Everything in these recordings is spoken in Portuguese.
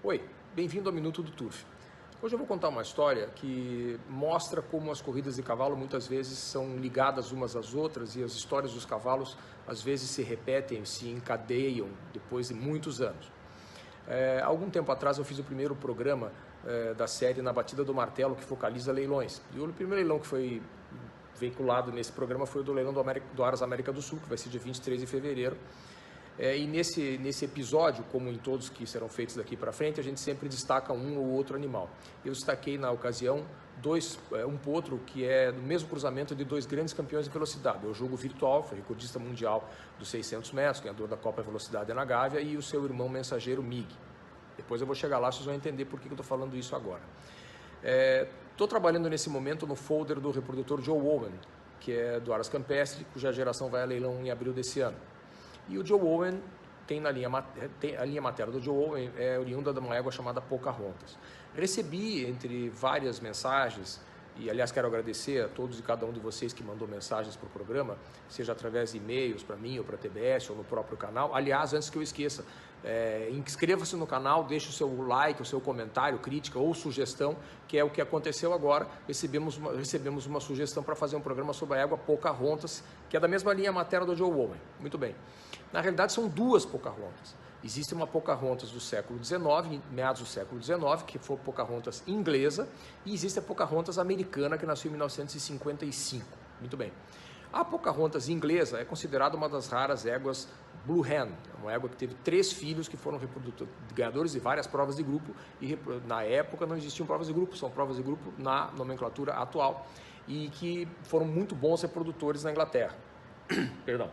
Oi, bem-vindo ao Minuto do Turf. Hoje eu vou contar uma história que mostra como as corridas de cavalo muitas vezes são ligadas umas às outras e as histórias dos cavalos às vezes se repetem, se encadeiam depois de muitos anos. Algum tempo atrás eu fiz o primeiro programa da série Na Batida do Martelo, que focaliza leilões. E o primeiro leilão que foi veiculado nesse programa foi o do leilão do Aras América do Sul, que vai ser dia 23 de fevereiro. E nesse episódio, como em todos que serão feitos daqui para frente, a gente sempre destaca um ou outro animal. Eu destaquei na ocasião um potro que é no mesmo cruzamento de dois grandes campeões de velocidade. O Jogo Virtual, foi recordista mundial dos 600 metros, ganhador da Copa Velocidade na Gávea, e o seu irmão mensageiro Mig. Depois eu vou chegar lá, vocês vão entender por que eu estou falando isso agora. Estou trabalhando nesse momento no folder do reprodutor Joe Owen, que é do Aras Campestre, cuja geração vai a leilão em abril desse ano. E o Joe Owen a linha materna do Joe Owen é oriunda de uma égua chamada Pocahontas. Recebi entre várias mensagens, e aliás quero agradecer a todos e cada um de vocês que mandou mensagens para o programa, seja através de e-mails para mim ou para a TBS ou no próprio canal. Aliás, antes que eu esqueça, inscreva-se no canal, deixe o seu like, o seu comentário, crítica ou sugestão, que é o que aconteceu agora. Recebemos uma sugestão para fazer um programa sobre a égua Pocahontas, que é da mesma linha materna do Joe Owen. Muito bem. Na realidade são duas Pocahontas. Existe uma Pocahontas do século XIX, meados do século XIX, que foi a Pocahontas inglesa, e existe a Pocahontas americana, que nasceu em 1955. Muito bem. A Pocahontas inglesa é considerada uma das raras éguas Blue Hen, uma égua que teve 3 filhos que foram ganhadores de várias provas de grupo, e na época não existiam provas de grupo, são provas de grupo na nomenclatura atual, e que foram muito bons reprodutores na Inglaterra. Perdão.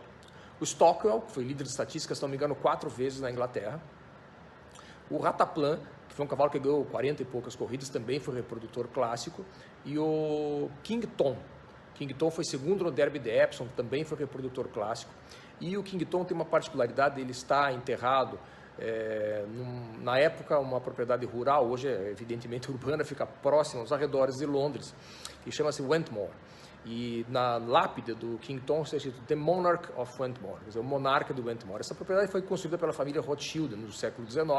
O Stockwell, que foi líder de estatísticas, se não me engano, 4 vezes na Inglaterra. O Rataplan, que foi um cavalo que ganhou 40 e poucas corridas, também foi reprodutor clássico. E o King Tom. King Tom foi segundo no Derby de Epsom, também foi reprodutor clássico. E o King Tom tem uma particularidade, ele está enterrado, na época, uma propriedade rural, hoje é evidentemente urbana, fica próxima aos arredores de Londres, que chama-se Wentmore. E na lápide do King Tom está escrito The Monarch of Wentmore, quer dizer, o monarca do Wentmore. Essa propriedade foi construída pela família Rothschild no século XIX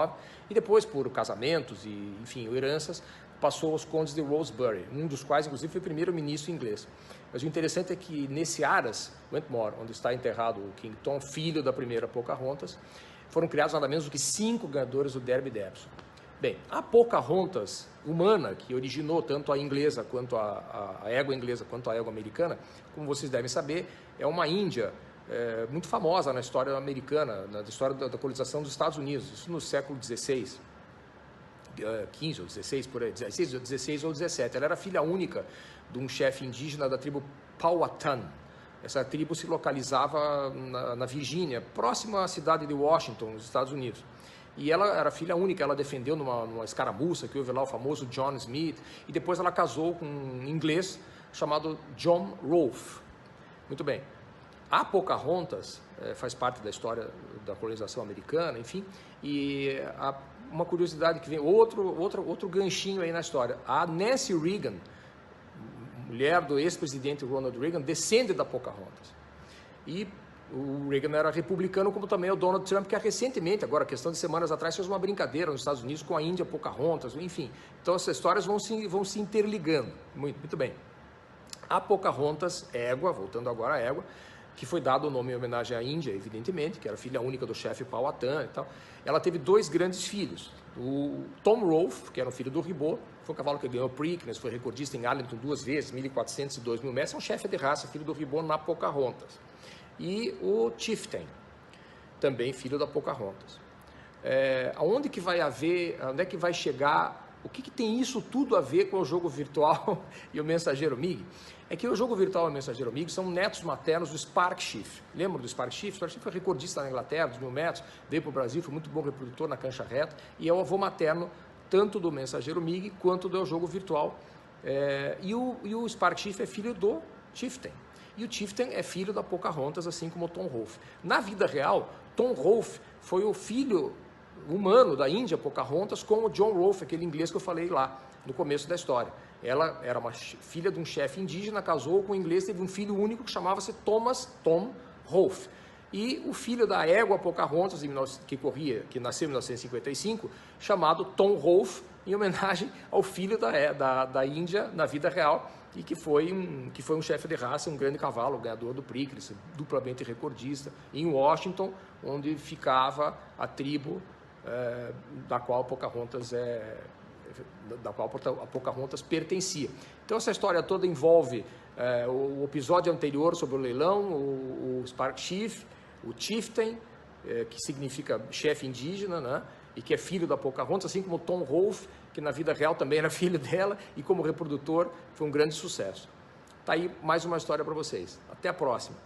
e depois, por casamentos e, enfim, heranças, passou aos condes de Rosebery, um dos quais, inclusive, foi primeiro-ministro inglês. Mas o interessante é que nesse Aras, Wentmore, onde está enterrado o King Tom, filho da primeira Pocahontas, foram criados nada menos do que 5 ganhadores do Derby de Epsom. Bem, a Pocahontas humana, que originou tanto a inglesa quanto a égua inglesa quanto a égua americana, como vocês devem saber, é uma índia muito famosa na história americana, na história da colonização dos Estados Unidos, isso no século XVI, 15 ou 16, por aí, 16 ou 17. Ela era filha única de um chefe indígena da tribo Powhatan. Essa tribo se localizava na Virgínia, próxima à cidade de Washington, nos Estados Unidos. E ela era filha única, ela defendeu numa escaramuça que houve lá o famoso John Smith, e depois ela casou com um inglês chamado John Rolfe. Muito bem. A Pocahontas faz parte da história da colonização americana, enfim, e uma curiosidade que vem, outro ganchinho aí na história. A Nancy Reagan, mulher do ex-presidente Ronald Reagan, descende da Pocahontas. E o Reagan era republicano, como também o Donald Trump, que recentemente, agora, questão de semanas atrás, fez uma brincadeira nos Estados Unidos com a Índia Pocahontas, enfim. Então, essas histórias vão se interligando. Muito bem. A Pocahontas, égua, voltando agora à égua, que foi dado o nome em homenagem à Índia, evidentemente, que era filha única do chefe Powhatan e tal. Ela teve 2 grandes filhos. O Tom Rolfe, que era um filho do Ribot, foi um cavalo que ganhou o Preakness, foi recordista em Arlington 2 vezes, 1.400 e 2.000 metros, é um chefe de raça, filho do Ribot na Pocahontas. E o Chieftain, também filho da Pocahontas. Onde é que vai chegar, o que tem isso tudo a ver com o jogo virtual e o mensageiro Mig? É que o jogo virtual e o mensageiro Mig são netos maternos do Spark Chief. Lembram do Spark Chief? O Spark Chief foi recordista na Inglaterra, dos 1.000 metros, veio para o Brasil, foi muito bom reprodutor na cancha reta, e é o avô materno tanto do mensageiro Mig quanto do jogo virtual. E o Spark Chief é filho do Chieftain. E o Chieftain é filho da Pocahontas, assim como o Tom Rolfe. Na vida real, Tom Rolfe foi o filho humano da Índia Pocahontas com o John Rolfe, aquele inglês que eu falei lá no começo da história. Ela era uma filha de um chefe indígena, casou com um inglês, teve um filho único que chamava-se Thomas Tom Rolfe. e o filho da égua Pocahontas, que nasceu em 1955, chamado Tom Rolfe, em homenagem ao filho da Índia na vida real, e que foi um chefe de raça, um grande cavalo, ganhador do Prix, duplamente recordista, em Washington, onde ficava a tribo da qual a Pocahontas pertencia. Então essa história toda envolve o episódio anterior sobre o leilão, o Spark Chief, o Chieftain, que significa chefe indígena, né? E que é filho da Pocahontas, assim como Tom Rolfe, que na vida real também era filho dela, e como reprodutor foi um grande sucesso. Tá aí mais uma história para vocês. Até a próxima.